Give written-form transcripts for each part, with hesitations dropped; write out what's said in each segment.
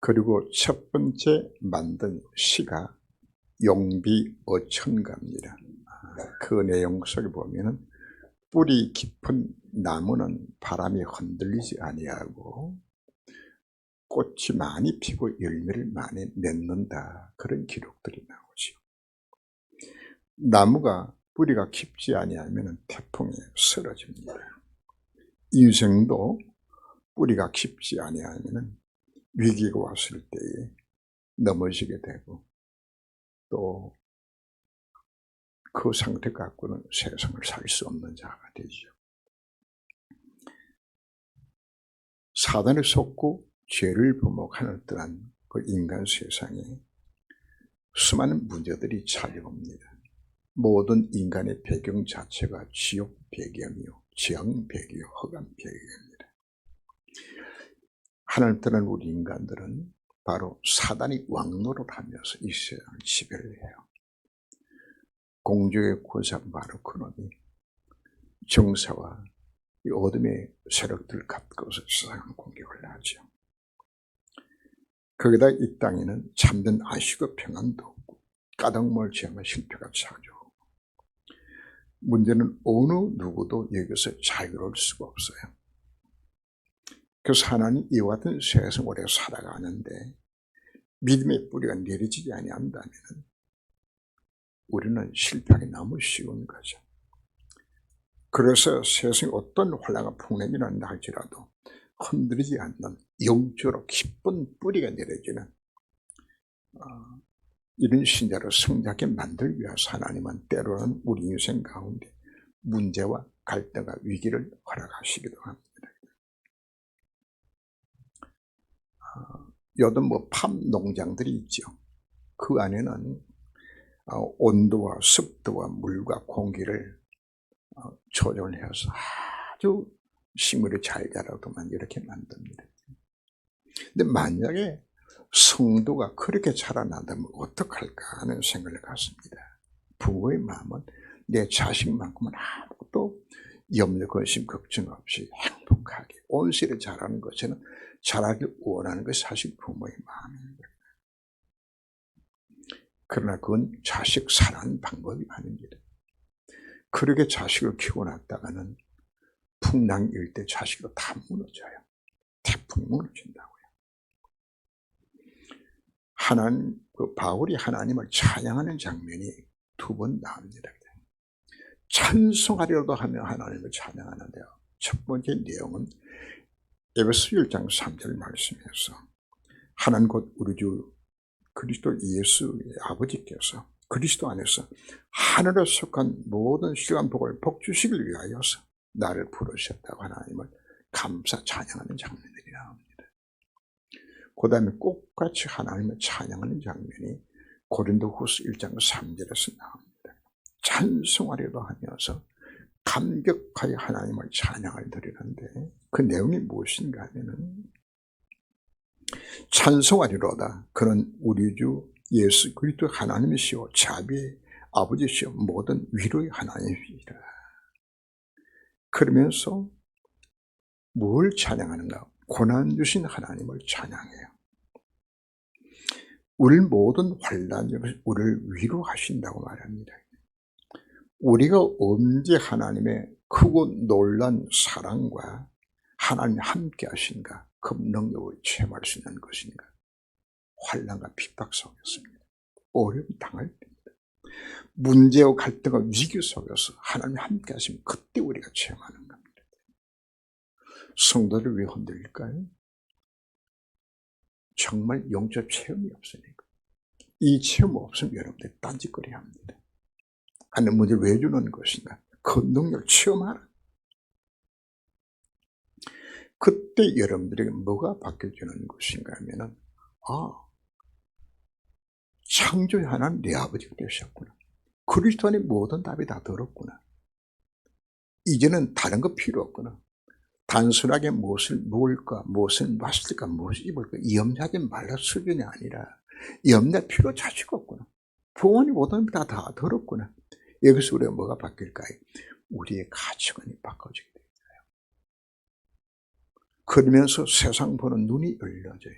그리고 첫 번째 만든 시가 용비어천가입니다. 그 내용 속에 보면은 뿌리 깊은 나무는 바람이 흔들리지 아니하고 꽃이 많이 피고 열매를 많이 맺는다, 그런 기록들이 나오죠. 나무가 뿌리가 깊지 아니하면 태풍에 쓰러집니다. 인생도 뿌리가 깊지 아니하면 위기가 왔을 때에 넘어지게 되고 또 그 상태 갖고는 세상을 살 수 없는 자가 되죠. 사단에 속고 죄를 범하는 듯한 그 인간 세상에 수많은 문제들이 찾아옵니다. 모든 인간의 배경 자체가 지옥 배경이요, 지형 배경이요, 흑암 배경입니다. 하나님 떠난 우리 인간들은 바로 사단이 왕노릇하면서 이 세상을 지배를 해요. 공주의 군사 바로 그놈이 정사와 이 어둠의 세력들을 갖고서 세상을 공격을 하죠. 거기다 이 땅에는 참된 안식과 평안도 없고 까닭을 지으면 실패가 찾아오고, 문제는 어느 누구도 여기서 자유로울 수가 없어요. 그래서 하나님 이와 같은 세상 오래 살아가는데 믿음의 뿌리가 내려지지 아니한다면 우리는 실패하기 너무 쉬운 거죠. 그래서 세상에 어떤 혼란과 풍랑이 난다 할지라도 흔들리지 않는 영적으로 깊은 뿌리가 내려지는 이런 신자로 성장하게 만들기 위해서 하나님은 때로는 우리 인생 가운데 문제와 갈등과 위기를 허락하시기도 합니다. 요즘 팜 농장들이 있죠. 그 안에는 온도와 습도와 물과 공기를 조절을 해서 아주 식물이 잘 자라도만 이렇게 만듭니다. 근데 만약에 성도가 그렇게 자라난다면 어떡할까 하는 생각을 갖습니다. 부모의 마음은 내 자식만큼은 아무것도 염려, 근심, 걱정 없이 행복하게 온실에 자라는 것처럼 자라길 원하는 것이 사실 부모의 마음입니다. 그러나 그건 자식 사랑하는 방법이 아닙니다. 그렇게 자식을 키워놨다가는 풍랑이 일 때 자식으로 다 무너져요. 태풍이 무너진다고요. 바울이 하나님을 찬양하는 장면이 두 번 나옵니다. 찬송하리로도 하며 하나님을 찬양하는데요. 첫 번째 내용은 에베소 1장 3절 말씀에서 하나님 곧 우리 주 그리스도 예수의 아버지께서 그리스도 안에서 하늘에 속한 모든 시간 복을 복주시길 위하여서 나를 부르셨다고 하나님을 감사 찬양하는 장면들이 나옵니다. 그 다음에 똑같이 하나님을 찬양하는 장면이 고린도후서 1장 3절에서 나옵니다. 찬송하리로 하면서 감격하여 하나님을 찬양을 드리는데 그 내용이 무엇인가 하면은 찬송하리로다. 그는 우리 주 예수 그리스도 하나님이시오 자비의 아버지시오 모든 위로의 하나님이시라. 그러면서 뭘 찬양하는가? 고난 주신 하나님을 찬양해요. 우리 모든 환난 중에서 우리를 위로하신다고 말합니다. 우리가 언제 하나님의 크고 놀란 사랑과 하나님이 함께 하신가, 그 능력을 체험할 수 있는 것인가? 환난과 핍박 속에서입니다. 어려움 당할 때입니다. 문제와 갈등과 위기 속에서 하나님이 함께 하시면 그때 우리가 체험하는 겁니다. 성도를 왜 흔들릴까요? 정말 영적 체험이 없으니까. 이 체험 없으면 여러분들이 딴짓거리 합니다. 하나님 문제를 왜 주는 것인가? 그 능력을 체험하라. 그때 여러분들에게 뭐가 바뀌어지는 것인가 하면은 창조의 하나님 내 아버지가 되셨구나. 그리스도 안에 모든 답이 다 들었구나. 이제는 다른 거 필요 없구나. 단순하게 무엇을 먹을까, 무엇을 마실까, 무엇을 입을까 염려하지 말라 수준이 아니라 염려 필요 자체가 없구나. 부모님 모든 다 들었구나. 여기서 우리가 뭐가 바뀔까요? 우리의 가치관이 바꿔지게 돼요. 그러면서 세상 보는 눈이 열려져요.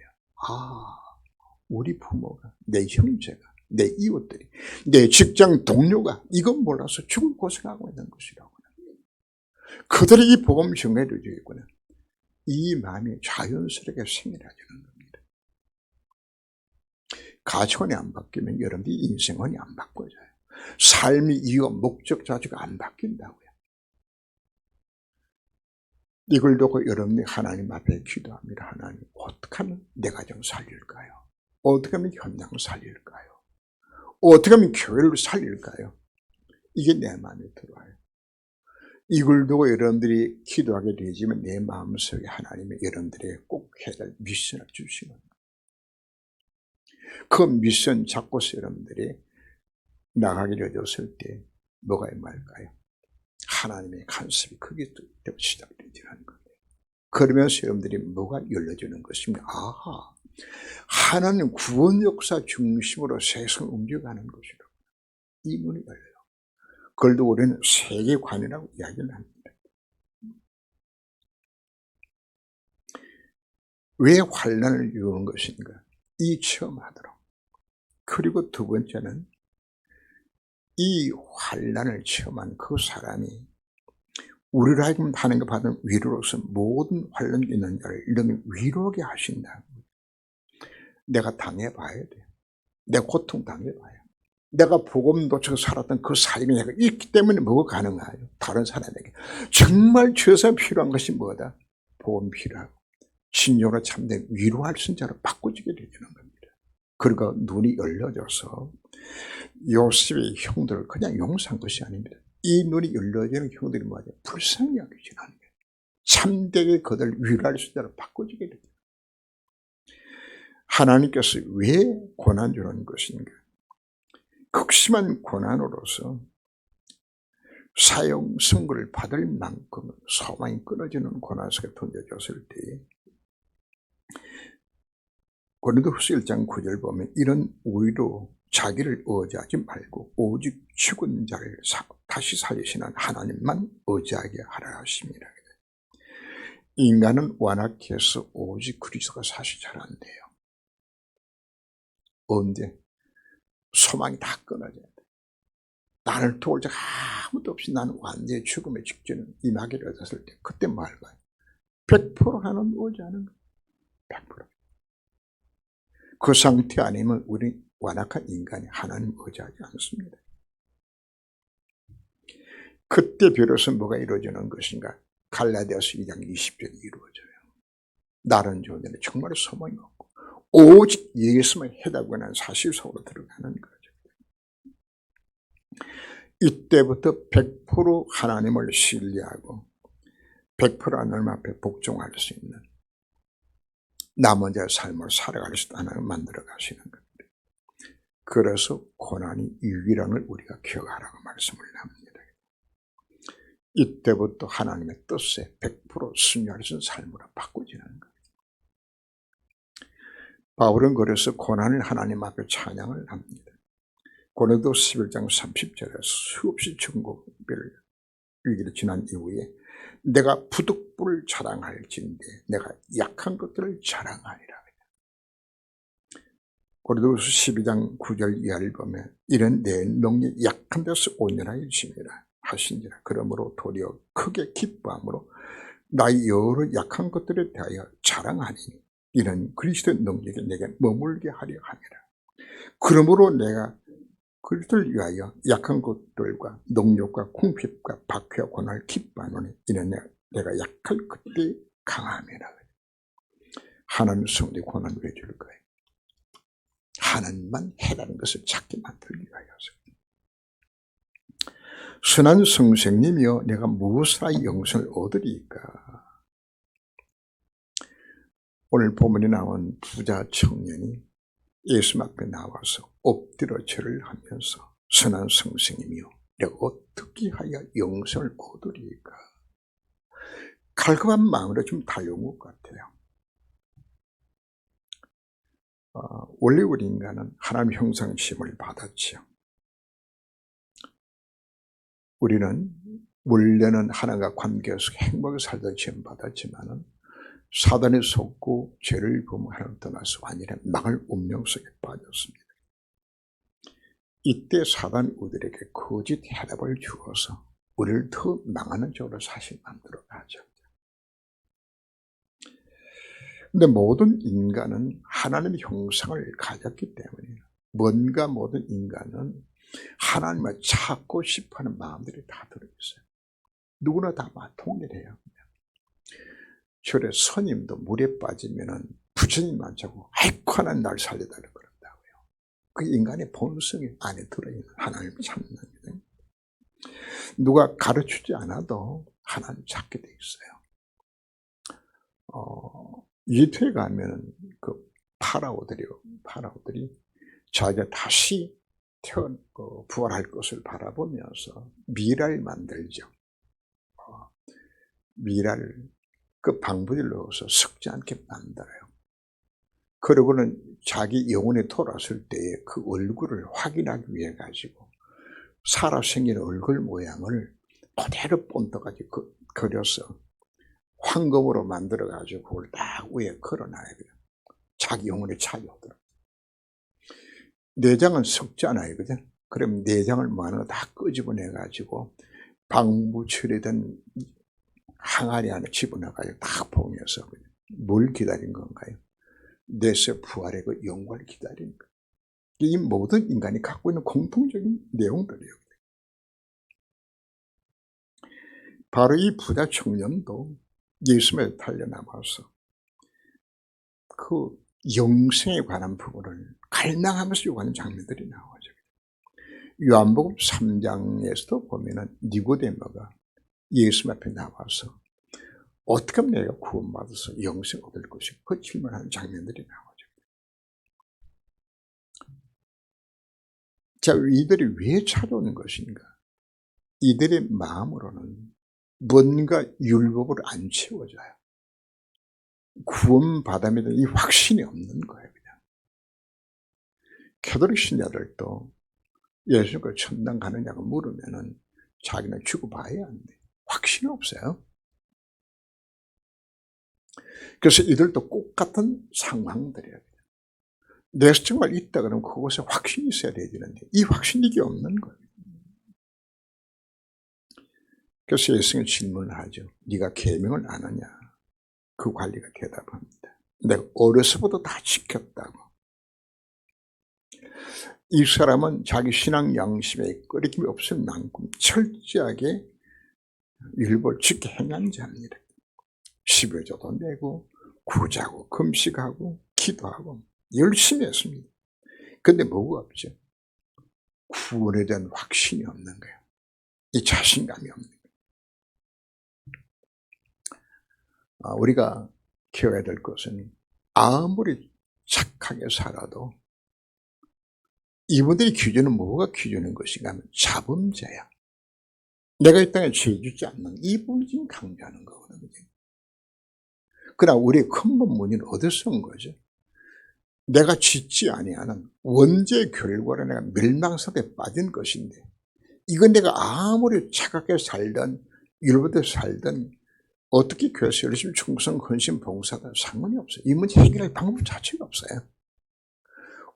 우리 부모가, 내 형제가, 내 이웃들이, 내 직장 동료가 이건 몰라서 죽을 고생하고 있는 것이라고. 그들이 이 복음 정해를 주겠구나. 이 마음이 자연스럽게 생겨나지는 겁니다. 가치관이 안 바뀌면 여러분들이 인생관이 안 바꿔져요. 삶의 이유와 목적 자체가 안 바뀐다고요. 이걸 두고 여러분이 하나님 앞에 기도합니다. 하나님, 어떻게 하면 내 가정 살릴까요? 어떻게 하면 현장 살릴까요? 어떻게 하면 교회를 살릴까요? 이게 내 마음에 들어와요. 이걸 두고 여러분들이 기도하게 되지만 내 마음속에 하나님이 여러분들에게 꼭 해야 될 미션을 주시는 거예요. 그 미션 잡고서 여러분들이 나가게 되었을 때 뭐가 말까요? 하나님의 간섭이 크게 시작되지는 거예요. 그러면서 여러분들이 뭐가 열려지는 것입니다. 하나님 구원 역사 중심으로 세상 움직여가는 것이다. 이 문이 열려요. 그걸 두고 우리는 세계관이라고 이야기를 합니다. 왜 환난을 이루는 것인가? 이 체험하도록. 그리고 두 번째는 이 환난을 체험한 그 사람이 우리를 하여금 하는 것 받은 위로로서 모든 환난이 있는 자를 이름이 위로하게 하신다. 내가 당해봐야 돼요. 내가 고통 당해봐요. 내가 복음 놓쳐 살았던 그 삶이 내가 있기 때문에 뭐가 가능해요? 다른 사람에게. 정말 최소한 필요한 것이 뭐다? 복음 필요하고 진정으로 참된 위로할 신자로 바꿔지게 되는 겁니다. 그리고 눈이 열려져서 요셉의 형들을 그냥 용서한 것이 아닙니다. 이 눈이 열려지는 형들이 뭐죠? 불쌍히 여기지는 거예요. 참되게 그들 위로할 신자로 바꿔지게 됩니다. 하나님께서 왜 고난 주는 것인가? 극심한 고난으로서 사형 선고를 받을 만큼 소망이 끊어지는 고난 속에 던져졌을 때 고린도후서 1장 9절 보면 이런 오히려 자기를 의지하지 말고 오직 죽은 자를 다시 살리시는 하나님만 의지하게 하라 하십니다. 인간은 완악해서 오직 그리스도가 사실 잘 안 돼요. 언제? 소망이 다 끊어져야 돼. 나를 도울 자가 아무도 없이 나는 완전히 죽음의 직전에 임하게 되었을 때 그때 뭐 할까요? 100% 하나님 의지하는 거예요. 100%. 그 상태 아니면 우리 완악한 인간이 하나님 의지하지 않습니다. 그때 비로소 뭐가 이루어지는 것인가? 갈라디아서 2장 20절이 이루어져요. 나른 존재는 정말 소망이 없고 오직 예수만 해답하는 사실 속으로 들어가는 거죠. 이때부터 100% 하나님을 신뢰하고 100% 하나님 앞에 복종할 수 있는 남은 자의 삶을 살아갈 수 있는 하나님을 만들어 가시는 겁니다. 그래서 고난이 유일함을 우리가 기억하라고 말씀을 합니다. 이때부터 하나님의 뜻에 100% 순종할 수 있는 삶으로 바꿔지는 거예요. 바울은 그래서 고난을 하나님 앞에 찬양을 합니다. 고린도서 11장 30절에 수없이 천국별 위기를 지난 이후에 내가 부득불을 자랑할진대 내가 약한 것들을 자랑하리라. 고린도서 12장 9절 이하를 보면 이런 내 능력이 약한 데서 온전하여짐이라 하신지라. 그러므로 도리어 크게 기뻐함으로 나의 여러 약한 것들에 대하여 자랑하니 이는 그리스도의 능력이 내게 머물게 하려 함이라. 그러므로 내가 그들을 위하여 약한 것들과 능력과 궁핍과 박해와 고난을 기뻐하노니 이는 내가 약할 그때 강함이라. 하나님 성도의 고난을 왜 줄 거예요? 하나님만 해라는 것을 찾게 만들기 위하여서. 선한 선생님이여 내가 무엇으로 영생을 얻으리까? 오늘 본문에 나온 부자 청년이 예수 앞에 나와서 엎드려 절을 하면서 선한 선생님이여 내가 어떻게 하여 영생을 얻으리까? 갈급한 마음으로 좀 달려온 것 같아요. 원래 우리 인간은 하나님 형상 지음을 받았지요. 우리는 원래는 하나님과 관계에서 행복하게 살다 지음 받았지만은 사단에 속고 죄를 범하는 하나님 떠나서 완전히 망할 운명 속에 빠졌습니다. 이때 사단 우리에게 거짓 해답을 주어서 우리를 더 망하는 쪽으로 사실 만들어 가죠. 근데 모든 인간은 하나님의 형상을 가졌기 때문에 뭔가 모든 인간은 하나님을 찾고 싶어하는 마음들이 다 들어있어요. 누구나 다 통일해요. 절에 스님도 물에 빠지면은 부처님만 자고 아이고 하나님 날 살려달라고 그런다고요. 그 인간의 본성이 안에 들어있는 하나님을 찾는 거예요. 누가 가르치지 않아도 하나님 찾게 돼 있어요. 이태에 가면은 그 파라오들이 자기가 다시 부활할 것을 바라보면서 미랄 만들죠. 미랄 그 방부제를 넣어서 섞지 않게 만들어요. 그러고는 자기 영혼이 돌아왔을 때에 그 얼굴을 확인하기 위해 가지고 살아 생긴 얼굴 모양을 그대로 본떠가지고 그려서 황금으로 만들어 가지고 그걸 딱 위에 걸어놔야 돼요. 자기 영혼이 찾아오도록. 내장은 섞잖아요, 그죠? 그럼 내장을 뭐하는 거 다 끄집어내 가지고 방부처리된 항아리 안에 집어넣어가지고 딱 봉해서 뭘 기다린 건가요? 내세 부활의 그 영광을 기다린 거예요. 이 모든 인간이 갖고 있는 공통적인 내용들이에요. 바로 이 부자 청년도 예수님에 달려남아서 그 영생에 관한 부분을 갈망하면서 요구하는 장면들이 나오죠. 요한복음 3장에서도 보면은 니고데모가 예수님 앞에 나와서 어떻게 하면 내가 구원받아서 영생 얻을 것인가 그 질문하는 장면들이 나오죠. 자, 이들이 왜 찾아오는 것인가? 이들의 마음으로는 뭔가 율법을 안 채워져요. 구원받음에 대한 이 확신이 없는 거예요. 그냥. 캐톨릭 신자들도 예수님과 천당 가느냐고 물으면은 자기는 죽어봐야 안 돼. 확신이 없어요. 그래서 이들도 똑같은 상황들이에요. 내가 정말 있다 그러면 그것에 확신이 있어야 되는데 이 확신이 이게 없는 거예요. 그래서 예수님이 질문을 하죠. 네가 계명을 안 하냐? 그 관리가 대답합니다. 내가 어려서부터 다 지켰다고. 이 사람은 자기 신앙 양심에 끄리낌이 없을 만큼 철저하게 율법을 지켜 행한 자입니다. 11조도 내고 구자고 금식하고 기도하고 열심히 했습니다. 근데 뭐가 없죠? 구원에 대한 확신이 없는 거예요. 이 자신감이 없는 거예요. 우리가 키워야 될 것은 아무리 착하게 살아도 이분들의 기준은 뭐가 기준인 것인가 하면 자범죄야. 내가 이 땅에 죄 짓지 않는 이 부분을 지금 강조하는 거거든요. 그러나 우리의 근본문의는 어디서 온 거죠? 내가 짓지 아니하는 원죄의 결과로 내가 멸망상태에 빠진 것인데 이건 내가 아무리 착하게 살든 율법대로 살든 어떻게 교회에서 열심히 충성, 헌신, 봉사가 상관이 없어요. 이 문제 해결할 방법 자체가 없어요.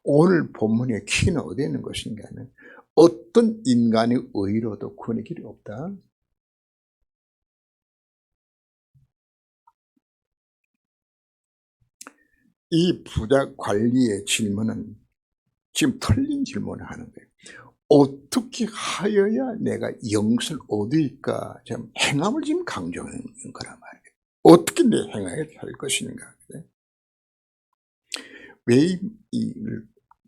오늘 본문의 키는 어디에 있는 것인가 하면 어떤 인간의 의로도 구원의 길이 없다. 이 부자 관리의 질문은 지금 틀린 질문을 하는 거예요. 어떻게 하여야 내가 영생을 얻을까? 지금 행함을 지금 강조하는 거란 말이에요. 어떻게 내 행하여 할 것인가? 왜 이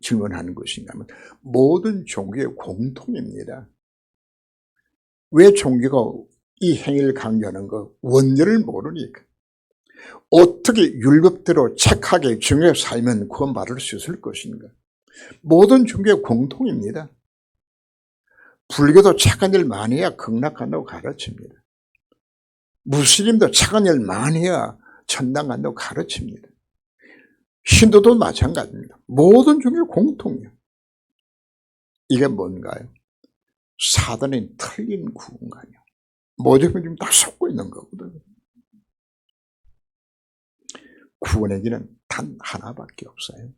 질문하는 것인가 하면 모든 종교의 공통입니다. 왜 종교가 이 행위를 강조하는 거? 원죄를 모르니까. 어떻게 율법대로 착하게 정해 살면 구원받을 수 있을 것인가? 모든 종교의 공통입니다. 불교도 착한 일 많이 해야 극락간다고 가르칩니다. 무슬림도 착한 일 많이 해야 천당 간다고 가르칩니다. 힌두도 마찬가지입니다. 모든 종교의 공통이에요. 이게 뭔가요? 사단의 틀린 구원관이요. 모든 걸 지금 다 섞고 있는 거거든요. 구원의 길은 단 하나밖에 없어요.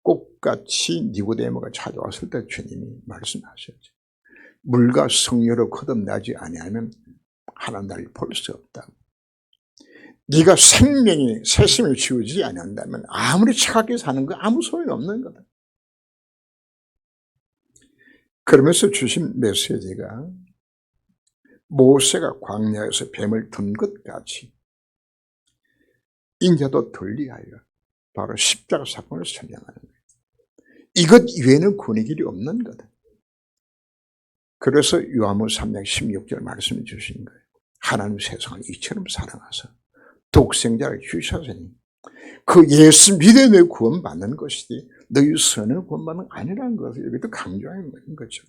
꽃같이 니고데모가 찾아왔을 때 주님이 말씀하셨죠. 물과 성령으로 거듭나지 아니하면 하나님 나라를 볼 수 없다. 네가 생명이 세심을 지우지 아니한다면 아무리 착하게 사는 거 아무 소용이 없는 거다. 그러면서 주신 메시지가 모세가 광야에서 뱀을 둔 것 같이 인자도 들리하여 바로 십자가 사건을 설명하는 거예요. 이것 이외에는 구원의 길이 없는 거다. 그래서 요한복음 3장 16절 말씀해 주신 거예요. 하나님 세상을 이처럼 사랑하사 독생자를 주셨으니 그 예수 믿어 내 구원받는 것이지 너희 선을 구원받는 거 아니라는 것을 여기도 강조하는 거죠.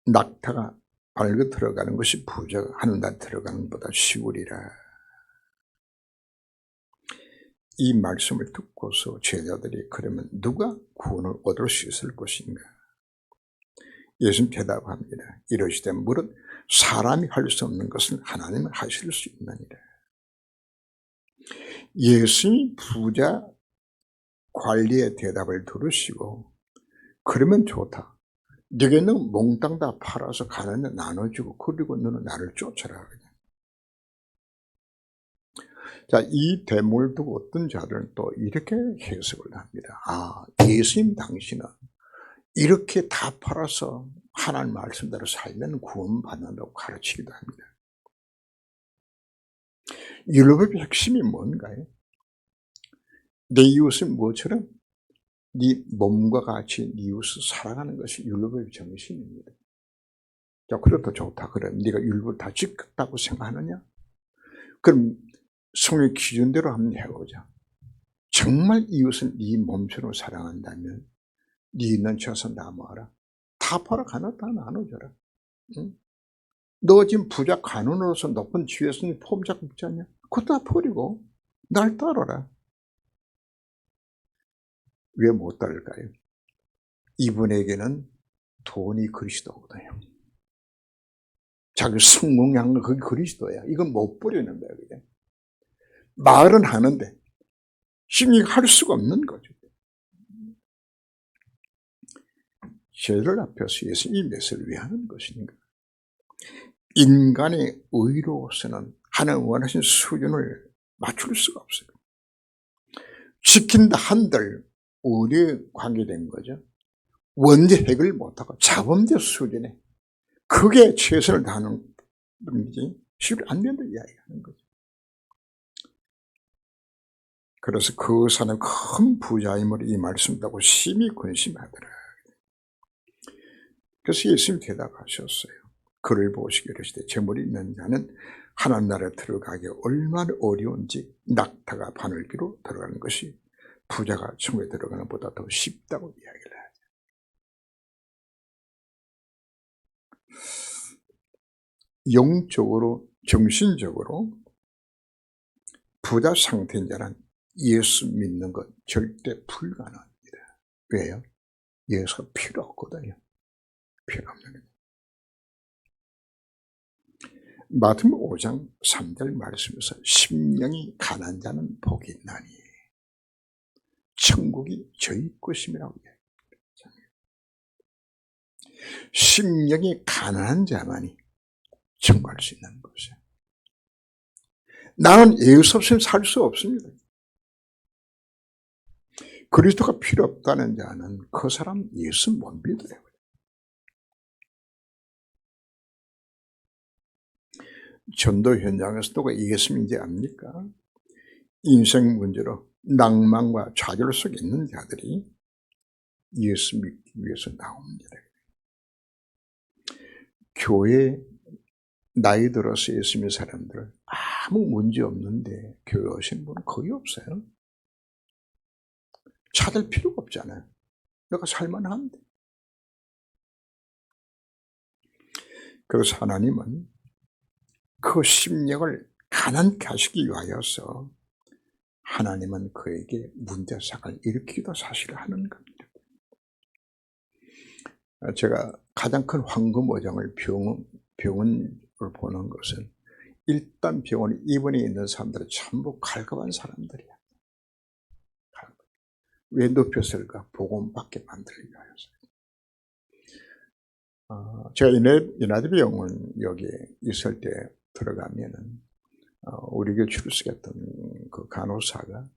낙타가 알고 들어가는 것이 부자가 하늘나라 들어가는 것보다 쉬우리라. 이 말씀을 듣고서 제자들이 그러면 누가 구원을 얻을 수 있을 것인가? 예수님 대답합니다. 이러시되 무릇 사람이 할 수 없는 것은 하나님은 하실 수 있느니라. 예수님이 부자 관리의 대답을 들으시고 그러면 좋다. 너희는 몽땅 다 팔아서 가난에 나눠주고 그리고 너는 나를 쫓아라. 자, 이 대목을 두고 어떤 자들은 또 이렇게 해석을 합니다. 아, 예수님 당신은 이렇게 다 팔아서 하나님 말씀대로 살면 구원받는다고 가르치기도 합니다. 율법의 핵심이 뭔가요? 내 이웃은 뭐처럼? 네 몸과 같이 네 이웃을 사랑하는 것이 율법의 정신입니다. 자, 그래도 좋다. 그래, 네가 율법을 다 지켰다고 생각하느냐? 그럼 성의 기준대로 한번 해보자. 정말 이웃은 네 몸처럼 사랑한다면 네 있는 재산 다 모아라. 다 팔아 하나 다 나눠줘라. 응? 너 지금 부자 관원으로서 높은 지위에서 폼 잡고 있지 않냐? 그거 다 버리고 날 따라라. 왜 못 따를까요? 이분에게는 돈이 그리스도거든요. 자기 성공양은 그게 그리스도야. 이건 못 버리는 거야. 그게. 말은 하는데 심히 할 수가 없는 거죠. 제들 앞에서 예수님이 메시지를 왜 하는 것인가? 인간의 의로서는 하나님 원하신 수준을 맞출 수가 없어요. 지킨다 한들 의리에 관계된 거죠. 원죄 해결을 못하고 자범죄 수준에 그게 최선을 다하는 분이지 쉽게 안 된다 이야기하는 거죠. 그래서 그 사람 큰 부자임을 이 말씀다고 심히 근심하더라. 그래서 예수님 대답하셨어요. 그를 보시기로 이르시되 재물이 있는 자는 하나님 나라에 들어가기 얼마나 어려운지 낙타가 바늘기로 들어가는 것이 부자가 천국에 들어가는 것보다 더 쉽다고 이야기를 하죠. 영적으로 정신적으로 부자 상태인 자는 예수 믿는 것 절대 불가능합니다. 왜요? 예수가 필요 없거든요. 필요 없는 거예요. 마태복음 5장 3절 말씀에서 심령이 가난한 자는 복이 있나니 천국이 저희 것임이라고 이야기합니다. 심령이 가난한 자만이 천국할 수 있는 것이에요. 나는 예수 없이는 살 수 없습니다. 그리스도가 필요 없다는 자는 그 사람 예수 못 믿어요. 전도 현장에서 누가 예수님인지 압니까? 인생 문제로 낭만과 좌절 속에 있는 자들이 예수 믿기 위해서 나옵니다. 교회 나이 들어서 예수 믿는 사람들 아무 문제 없는데 교회 오신 분은 거의 없어요. 찾을 필요가 없잖아요. 내가 살만한데. 그래서 하나님은 그 심령을 가난케 하시기 위하여서 하나님은 그에게 문제상을 일으키기도 사실 하는 겁니다. 제가 가장 큰 황금어장을 병원을 보는 것은 일단 병원에 입원해 있는 사람들은 전부 갈급한 사람들이야. 왜 높였을까? 복음밖에 만들기 위해서. 제가 유나이티드 병원 여기에 있을 때 들어가면은 우리 교회 출석했던 그 간호사가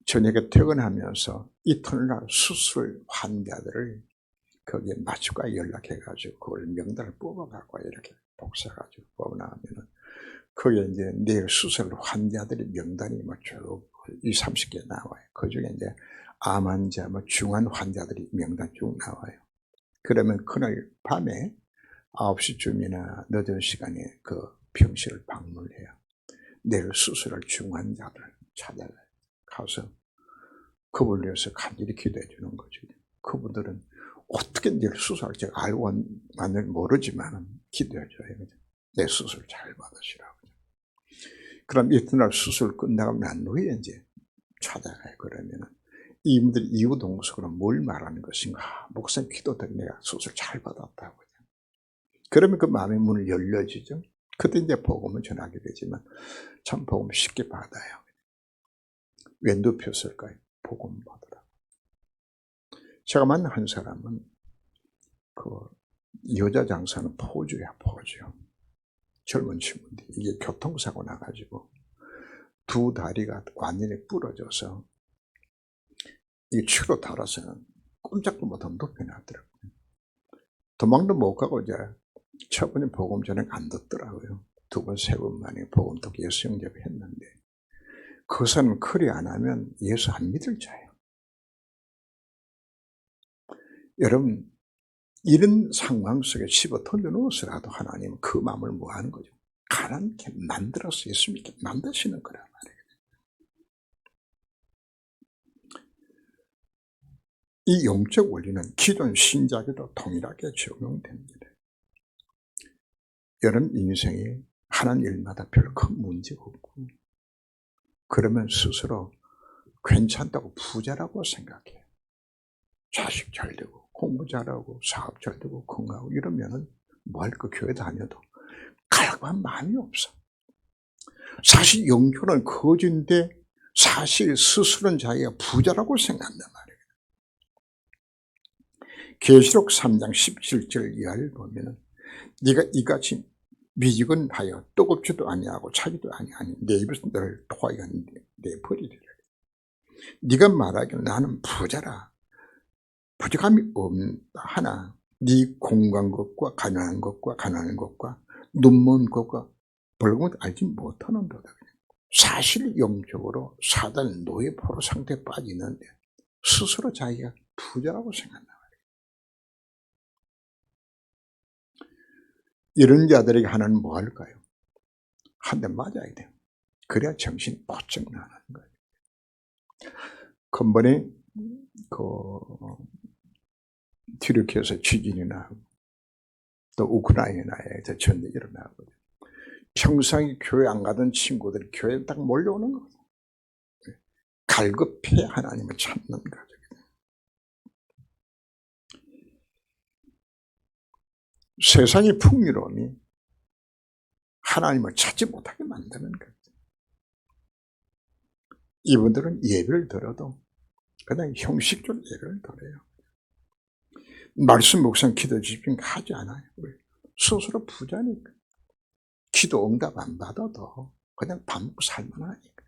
저녁에 퇴근하면서 이튿날 수술 환자들을 거기에 마취과 연락해가지고 그걸 명단을 뽑아갖고 이렇게 복사해가지고 뽑아나가면은 거기에 이제 내일 수술 환자들의 명단이 쭉 20, 30개 나와요. 그 중에 이제 암 환자, 중환 환자들이 명단 쭉 나와요. 그러면 그날 밤에 9시쯤이나 늦은 시간에 그 병실을 방문해요. 내일 수술할 중환자들 찾아가요. 가서 그분을 위해서 간절히 기도해 주는 거죠. 그분들은 어떻게 내일 수술할지 알고 만날 모르지만 기도해 줘요. 내 수술 잘 받으시라고. 그럼 이튿날 수술 끝나고 난 후에 이제 찾아가요. 그러면은 이분들이 이유동성으로 뭘 말하는 것인가? 목사님 기도 때문에 내가 수술 잘 받았다고. 그러면 그 마음의 문을 열려지죠. 그때 이제 복음을 전하게 되지만 참 복음 쉽게 받아요. 왜 눕혔을까요? 복음 받으라고. 제가 만난 한 사람은 그 여자 장사는 포주야, 포주. 젊은 친구인데 이게 교통사고 나가지고 두 다리가 완전히 부러져서 이 추로 달아서는 꼼짝도 못하고 눕혀놨더라고요. 도망도 못 가고 이제 첫 번째 복음 전에 안 듣더라고요. 두 번, 세 번 만에 복음 듣고 예수 영접했는데 그 사람은 그리 안 하면 예수 안 믿을 자예요. 여러분 이런 상황 속에 집어 던져놓으서라도 하나님은 그 마음을 뭐 하는 거죠? 가난케 만들어서 예수 믿게 만드시는 거란 말이에요. 이 영적 원리는 기존 신자에도 동일하게 적용됩니다. 여러분 인생에 하는 일마다 별 큰 문제가 없고 그러면 스스로 괜찮다고 부자라고 생각해요. 자식 잘 되고 공부 잘하고 사업 잘 되고 건강하고 이러면은 뭐 할 거 교회 다녀도 갈급한 마음이 없어. 사실 영적은 거짓인데 사실 스스로는 자기가 부자라고 생각한단 말이에요. 계시록 3장 17절 이하를 보면은 네가 이같이 미지근하여 뜨겁지도 아니하고 차지도 아니하니 내 입에서 너를 토하여 내버리리라. 네가 말하기를 나는 부자라 부족함이 없다 하나 네 공부한 것과 가난한 것과 눈먼 것과 벌금을 알지 못하는도다. 사실 영적으로 사단 노예포로 상태에 빠지는데 스스로 자기가 부자라고 생각한다. 이런 자들에게 하나는 뭐 할까요? 한 대 맞아야 돼요. 그래야 정신 번쩍 나는 거예요. 근본에 튀르키에서 지진이 나고 또 우크라이나에서 전쟁이 일어나고 평상시 교회 안 가던 친구들이 교회에 딱 몰려오는 거예요. 갈급해 하나님을 찾는 거죠. 세상의 풍요로움이 하나님을 찾지 못하게 만드는 거예요. 이분들은 예배를 들어도 그냥 형식적으로 예배를 드려요. 말씀 묵상 기도 집중하지 않아요. 왜? 스스로 부자니까. 기도 응답 안 받아도 그냥 밥 먹고 살만하니까.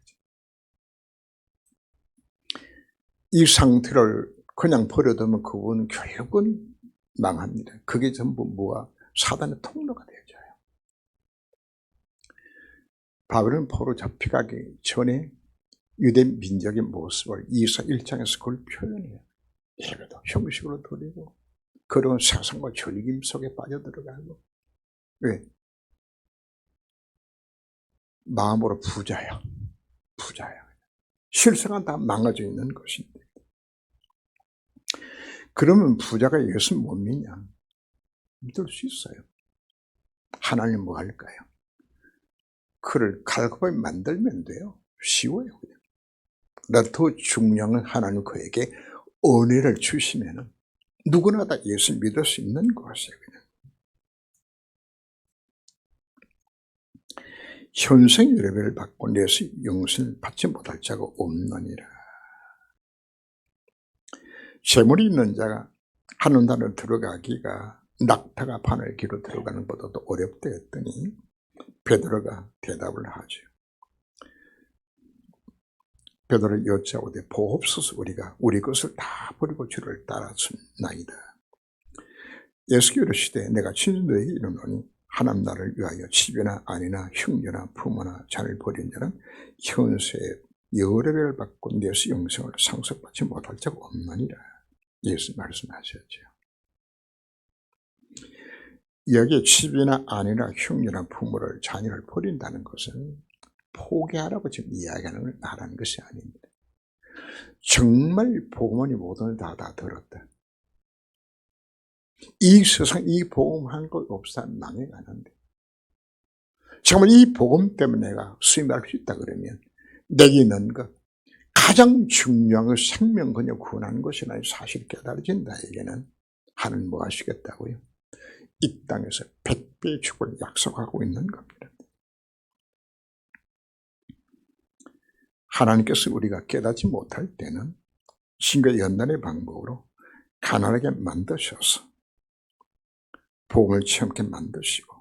이 상태를 그냥 버려두면 그분은 결국은 망합니다. 그게 전부 뭐가 사단의 통로가 되어져요. 바벨론 포로 잡혀가기 전에 유대 민족의 모습을 이사 1장에서 그걸 표현해요. 예배도 형식으로 드리고 그런 세상과 즐김 속에 빠져들어가고. 왜? 마음으로 부자야. 실생활 다 망가져 있는 것인데. 그러면 부자가 예수 못 믿냐? 믿을 수 있어요. 하나님 뭐 할까요? 그를 갈급하게 만들면 돼요. 쉬워요. 그냥. 더 중요한 건 하나님 그에게 은혜를 주시면은 누구나 다 예수 믿을 수 있는 것이에요. 그냥. 현생 예배를 받고 내수 영생을 받지 못할 자가 없느니라. 재물이 있는 자가 하늘 나라로 들어가기가 낙타가 바늘 길로 들어가는 것보다도 어렵다 했더니 베드로가 대답을 하죠. 베드로 여짜오되 보옵소서 우리가 우리 것을 다 버리고 주를 따랐나이다. 예수께서 이르시되 내가 친히 너에게 이르노니 하나님 나라를 위하여 집이나 아내나 형제나 부모나 자를 버린 자는 현세에 여러 배를 받고 내수 영생을 상속받지 못할 자가 없느니라. 예수 말씀하셨죠. 여기에 집이나 아내나 형제나 부모를 자녀를 버린다는 것은 포기하라고 지금 이야기하는 말하는 것이 아닙니다. 정말 복음이 모든 다 들었다. 이 세상 이 복음 한 것 없어 망해가는데 정말 이 복음 때문에 내가 수임할 수 있다 그러면 내게 있는 것 가장 중요한 것 생명 그냥 구원하는 것이나 사실 깨달아진다에게는 하나님 뭐 하시겠다고요? 이 땅에서 100배의 축을 약속하고 있는 겁니다. 하나님께서 우리가 깨닫지 못할 때는 신과 연단의 방법으로 가난하게 만드셔서 복음을 체험하게 만드시고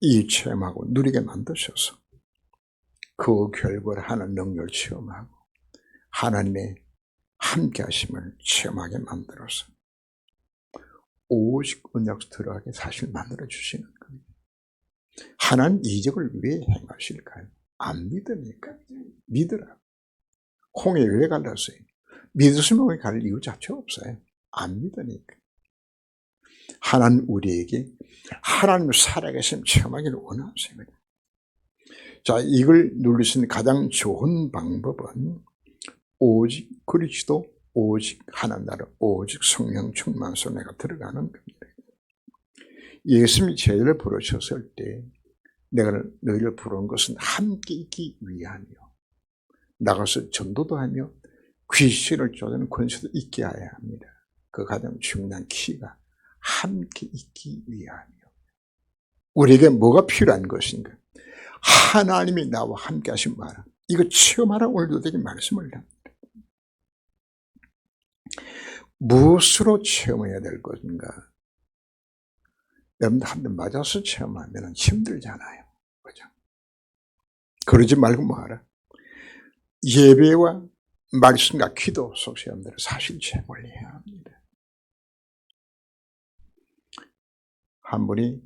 이 체험하고 누리게 만드셔서 그 결과를 하나님 능력을 체험하고 하나님의 함께하심을 체험하게 만들어서 오직 언약 들어가게 사실 만들어주시는 겁니다. 하나님 이적을 왜 행하실까요? 안 믿으니까. 믿으라. 홍해 왜 갈랐어요? 믿으시면 갈 이유 자체가 없어요. 안 믿으니까. 하나님 우리에게 하나님 살아계심 체험하기를 원하세요. 자, 이걸 누릴 수 있는 가장 좋은 방법은 오직 그리스도, 오직 하나님 나라, 오직 성령 충만 속에 내가 들어가는 겁니다. 예수님이 제자를 부르셨을 때 내가 너희를 부른 것은 함께 있기 위함이요. 나가서 전도도 하며 귀신을 쫓아내는 권세도 있게 해야 합니다. 그 가장 중요한 키가 함께 있기 위함이요. 우리에게 뭐가 필요한 것인가? 하나님이 나와 함께 하신 말. 이거 체험하라 오늘도 되게 말씀을 합니다. 무엇으로 체험해야 될 것인가? 여러분들 한 대 맞아서 체험하면 힘들잖아요. 그죠? 그러지 말고 뭐하라? 예배와 말씀과 기도 속에서 여러분들 사실 체험을 해야 합니다. 한 분이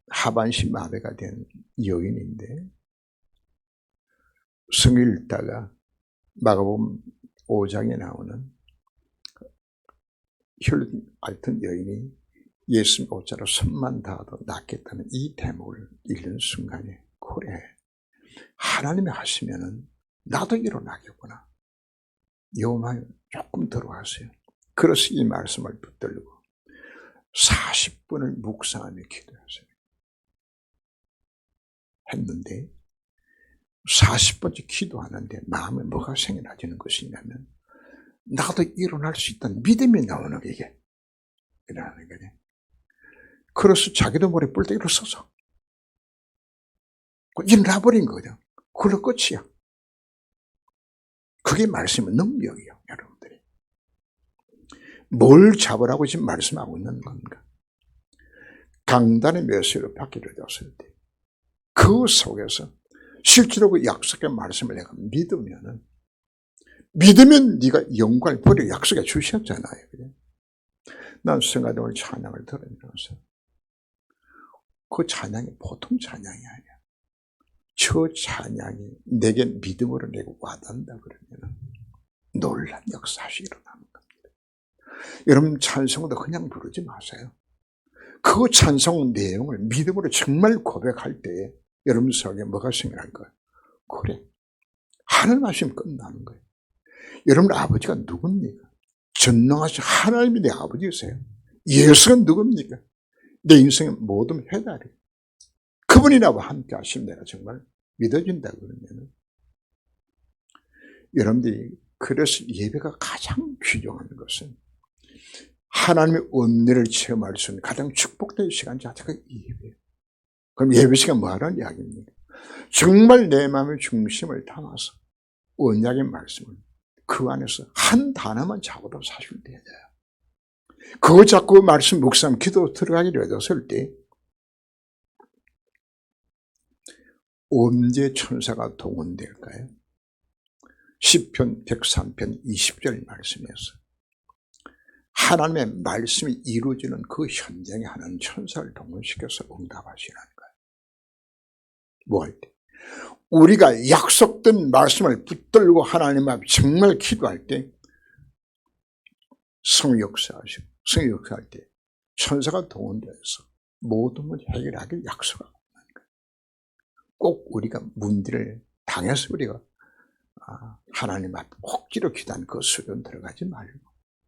하반신 마비가 된 여인인데 성을 읽다가 마가복음 5장에 나오는 혈 앓던 여인이 예수님 옷자로 손만 닿아도 낫겠다는 이 대목을 읽는 순간에 그래 하나님이 하시면은 나도 일어나겠구나. 요만 조금 들어왔어요. 그래서 이 말씀을 붙들고 40분을 묵상하며 기도했어요. 했는데 40번째 기도하는데 마음에 뭐가 생겨나지는 것이냐면 나도 일어날 수 있다는 믿음이 나오는 게 이게 일어나는 거네. 그래서 자기도 모르게 뿔떼기를 써서 일어나버린 거죠. 그걸로 끝이야. 그게 말씀의 능력이에요. 여러분들이 뭘 잡으라고 지금 말씀하고 있는 건가? 강단의 메시지로 받기를 줬을 때 그 속에서 실제로 그 약속의 말씀을 내가 믿으면 네가 영광을 버려 약속해 주셨잖아요. 난 순간 오늘 찬양을 들으면서 그 찬양이 보통 찬양이 아니야. 저 찬양이 내게 믿음으로 내고 와닿는다 그러면 놀란 역사시 일어나는 겁니다. 여러분 찬송도 그냥 부르지 마세요. 그 찬송 내용을 믿음으로 정말 고백할 때 여러분 속에 뭐가 생겨날 거예요? 그래. 하나님 하시면 끝나는 거예요. 여러분 아버지가 누굽니까? 전능하신 하나님이 내 아버지세요. 예수가 누굽니까? 내 인생의 모든 해답이에요. 그분이 나와 함께 하시면 내가 정말 믿어진다 그러면 여러분들이 그래서 예배가 가장 귀중한 것은 하나님의 은혜를 체험할 수 있는 가장 축복된 시간 자체가 이 예배예요. 그럼 예배 시간 뭐 하라는 이야기입니까? 정말 내 마음의 중심을 담아서 언약의 말씀을 그 안에서 한 단어만 잡아도 사실 되어요. 그거 잡고 말씀 묵상 기도 들어가게 되었을 때 언제 천사가 동원될까요? 시편 103편 20절 말씀에서 하나님의 말씀이 이루어지는 그 현장에 하나님 천사를 동원시켜서 응답하시라는 거예요. 뭐 할 때? 우리가 약속된 말씀을 붙들고 하나님 앞에 정말 기도할 때 성역사하시고 성역사할 때 천사가 동원되어서 모든 걸 해결하길 약속하고 있는 거예요. 꼭 우리가 문제를 당해서 우리가 하나님 앞에 억지로 기도하는 그 수준 들어가지 말고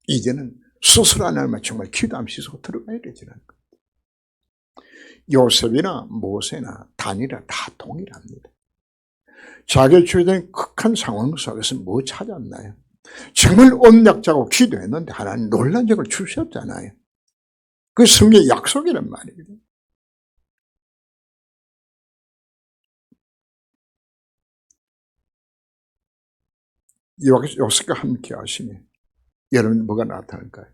이제는 스스로 하나님을 정말 기도하면서 들어가야 되지는 거예요. 요셉이나 모세나 다니엘이나 다 동일합니다. 자기의 주어진 극한 상황 속에서 뭐 찾았나요? 정말 언약자고 기도했는데 하나님 놀란 적을 주셨잖아요. 그 성경의 약속이란 말입니다. 요셉과 함께 하시면 여러분 뭐가 나타날까요?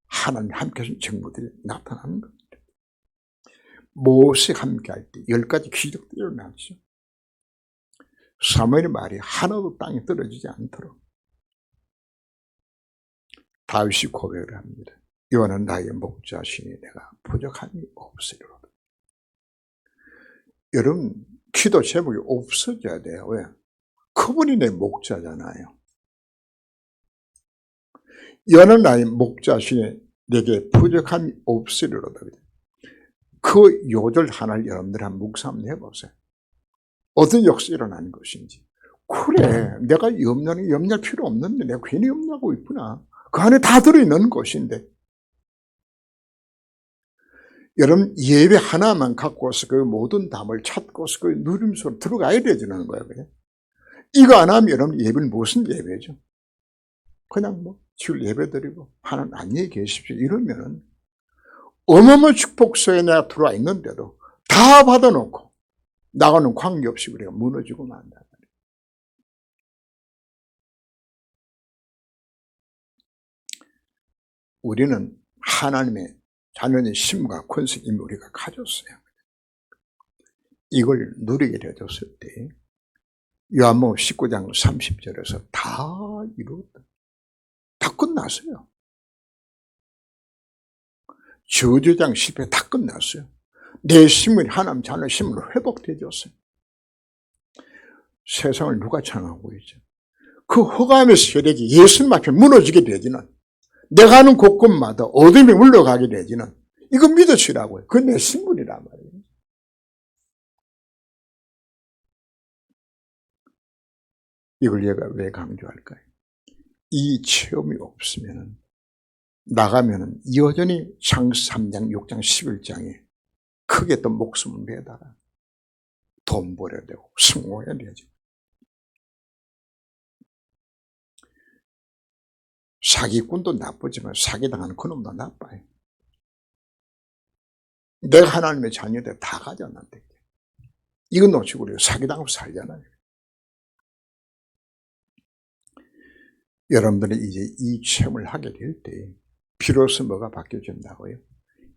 하나님 함께 하신 정보들이 나타나는 겁니다. 모세 함께 할 때 10가지 기적들이 일어나죠. 사무엘의 말이 하나도 땅에 떨어지지 않도록 다윗이 고백을 합니다. 여호와는 나의 목자시니 내가 부족함이 없으리로다. 여러분 기도 제목이 없어져야 돼요. 왜? 그분이 내 목자잖아요. 여호와는 나의 목자시니 내게 부족함이 없으리로다. 그 요절 하나를 여러분들 한번 묵상 해보세요. 어떤 역사가 일어나는 것인지. 그래, 내가 염려할 필요 없는데 내가 괜히 염려하고 있구나. 그 안에 다 들어있는 것인데. 여러분 예배 하나만 갖고서 그 모든 담을 찾고서 그 누림소로 들어가야 되는 거예요. 그래? 이거 안 하면 여러분 예배는 무슨 예배죠? 그냥 뭐 주일 예배 드리고 하나님 안녕히 계십시오 이러면은 어마어마한 축복소에 내가 들어와 있는데도 다 받아놓고 나가는 관계없이 우리가 무너지고 만다. 우리는 하나님의 자녀의 힘과 권세 이미 우리가 가졌어요. 이걸 누리게 되었을 때 요한복음 19장 30절에서 다 이루었다. 다 끝났어요. 저주장 실패 다 끝났어요. 내 힘을 하나님 자녀의 힘으로 회복되었어요. 세상을 누가 창하고 있죠? 그 허감의 세력이 예수님 앞에 무너지게 되지는 내가 하는 곳곳마다 어둠이 물러가게 되지는 이거 믿으시라고요. 그건 내 신분이란 말이에요. 이걸 얘가 왜 강조할까요? 이 체험이 없으면 나가면 여전히 창세기 3장, 6장, 11장에 크게 또 목숨을 매달아 돈 벌어야 되고 성공해야 되죠. 사기꾼도 나쁘지만 사기당하는 그놈도 나빠요. 내가 하나님의 자녀들 다 가졌는데 이거 놓치고 우리가 사기당하고 살잖아요. 여러분들이 이제 이 체험을 하게 될 때 비로소 뭐가 바뀌어진다고요?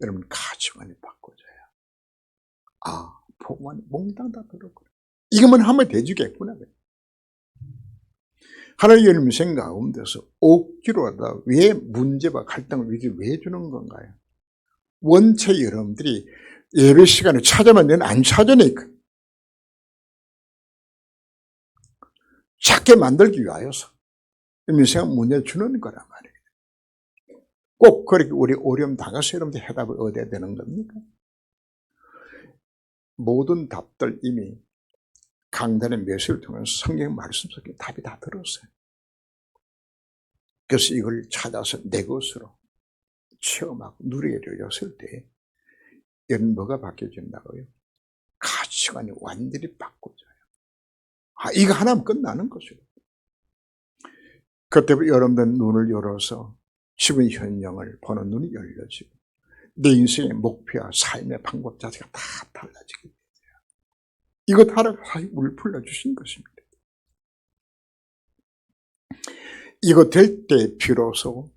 여러분 가치관이 바꿔져요. 복만이 몽땅 다 들었구나. 이것만 하면 돼주겠구나. 하나님 여러분 생각 가운데서 억지로 하다 왜 문제와 갈등을 위기를 왜 주는 건가요? 원체 여러분들이 예배 시간에 찾아만 내는 안 찾아내니까 작게 만들기 위하여서 인생은 문제 주는 거란 말이에요. 꼭 그렇게 우리 어려움 당해서 여러분들 해답을 얻어야 되는 겁니까? 모든 답들 이미 강단의 메시지를 통해서 성경 말씀 속에 답이 다 들었어요. 그래서 이걸 찾아서 내 것으로 체험하고 누리게 되었을 때 여러분 뭐가 바뀌어진다고요? 가치관이 완전히 바꿔져요. 이거 하나면 끝나는 것이에요. 그때 여러분들 눈을 열어서 지금 현영을 보는 눈이 열려지고 내 인생의 목표와 삶의 방법 자체가 다 달라지게 돼요. 이것 하나가 사실 우리를 불러주신 것입니다. 이거 될 때 비로소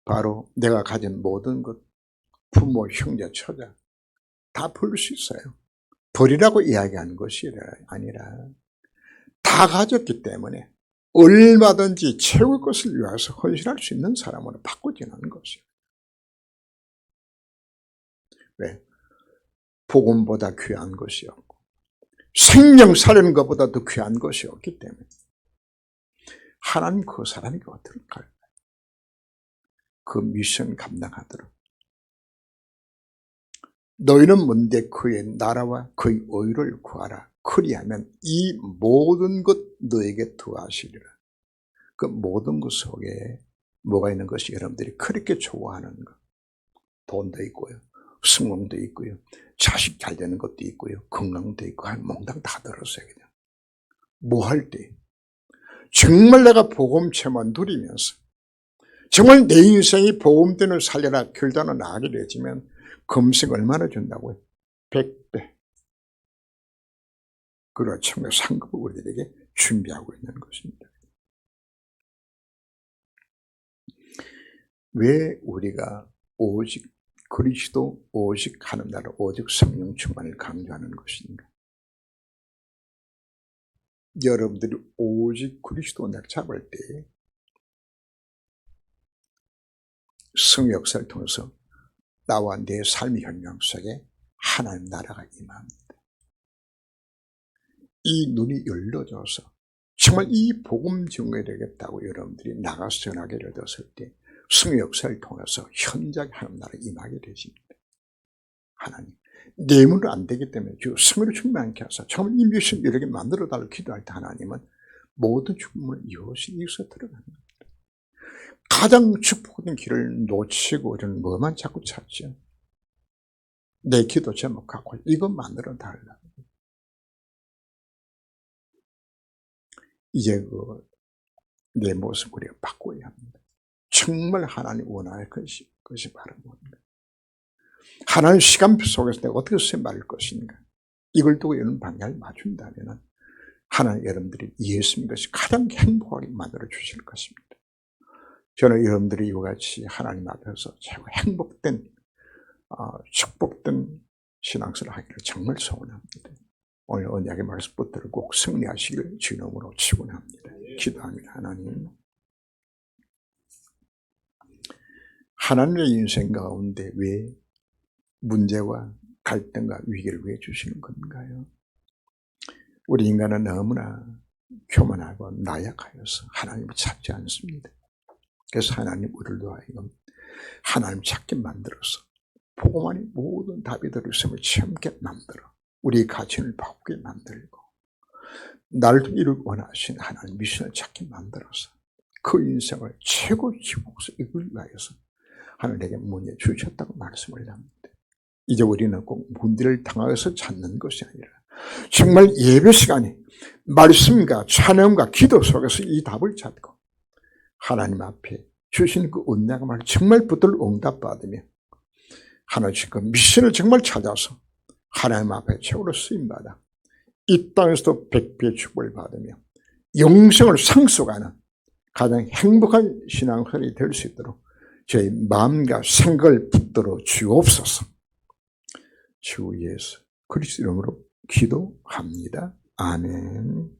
바로 내가 가진 모든 것, 부모, 형제, 처자 다 버릴 수 있어요. 버리라고 이야기하는 것이 아니라 다 가졌기 때문에 얼마든지 채울 것을 위해서 헌신할 수 있는 사람으로 바꿔지는 것이에요. 왜? 복음보다 귀한 것이 없고 생명 살리는 것보다 더 귀한 것이 없기 때문에 하나님 그 사람이 어떻게 할까요? 그 미션 감당하도록 너희는 먼저 그의 나라와 그의 의를 구하라. 그리하면 이 모든 것 너에게 더하시리라. 그 모든 것 속에 뭐가 있는 것이 여러분들이 그렇게 좋아하는 것. 돈도 있고요. 성공도 있고요. 자식 잘 되는 것도 있고요. 건강도 있고 한 몽땅 다 들었어요. 그냥. 뭐 할 때 정말 내가 복음체만 누리면서 정말 내 인생이 복음대로 살려라 결단을 나가게 되지만 금식 얼마나 준다고요? 100배. 그리고 천국 상급을 우리들에게 준비하고 있는 것입니다. 왜 우리가 오직 그리스도 오직 하는 나라 오직 성령 충만을 강조하는 것인가? 여러분들이 오직 그리스도를 잡을 때 성의 역사를 통해서 나와 내 삶의 현장 속에 하나님 나라가 임합니다. 이 눈이 열려져서 정말 이 복음 증거되겠다고 여러분들이 나가서 전하기를 얻었을 때 성의 역사를 통해서 현장에 하나님 나라가 임하게 되십니다. 하나님 내문은 안 되기 때문에 주 성으로 충만케 하사 정말 이 미션 이렇게 만들어달라고 기도할 때 하나님은 모든 축복을 이것이 있어 들어가는 겁니다. 가장 축복된 길을 놓치고 저는 뭐만 자꾸 찾죠? 내 기도 제목하고 이것 만들어 달라. 이제 내 모습을 우리가 바꿔야 합니다. 정말 하나님 원할 것이 바로 뭡니까? 하나님 시간표 속에서 내가 어떻게 쓰임받을 것인가? 이걸 두고 이런 방향을 맞춘다면 하나님 여러분들이 예수님 것이 가장 행복하게 만들어 주실 것입니다. 저는 여러분들이 이와 같이 하나님 앞에서 최고 행복된 축복된 신앙생활을 하기를 정말 소원합니다. 오늘 언약의 말씀 붙들고 꼭 승리하시기를 주님으로 축원합니다. 기도합니다. 하나님의 인생 가운데 왜 문제와 갈등과 위기를 왜 주시는 건가요? 우리 인간은 너무나 교만하고 나약하여서 하나님을 찾지 않습니다. 그래서 하나님 우리를 하여금 하나님 찾게 만들어서 복음만이 모든 답이 들었음을 참게 만들어 우리의 가치를 바꾸게 만들고 나를 이루기 원하신 하나님 미션을 찾게 만들어서 그 인생을 최고 기복서 이끌기 위해서 하나님에게 문제 주셨다고 말씀을 합니다. 이제 우리는 꼭 문제를 당해서 찾는 것이 아니라 정말 예배 시간에 말씀과 찬양과 기도 속에서 이 답을 찾고 하나님 앞에 주신 그 은혜가 말 정말 붙들고 응답받으며 하나님 그 미션을 정말 찾아서 하나님 앞에 최고로 쓰임받아 이 땅에서도 100배의 축복을 받으며 영생을 상속하는 가장 행복한 신앙생활이 될 수 있도록 저희 마음과 생각을 붙들어 주옵소서. 주 예수 그리스도 이름으로 기도합니다. 아멘.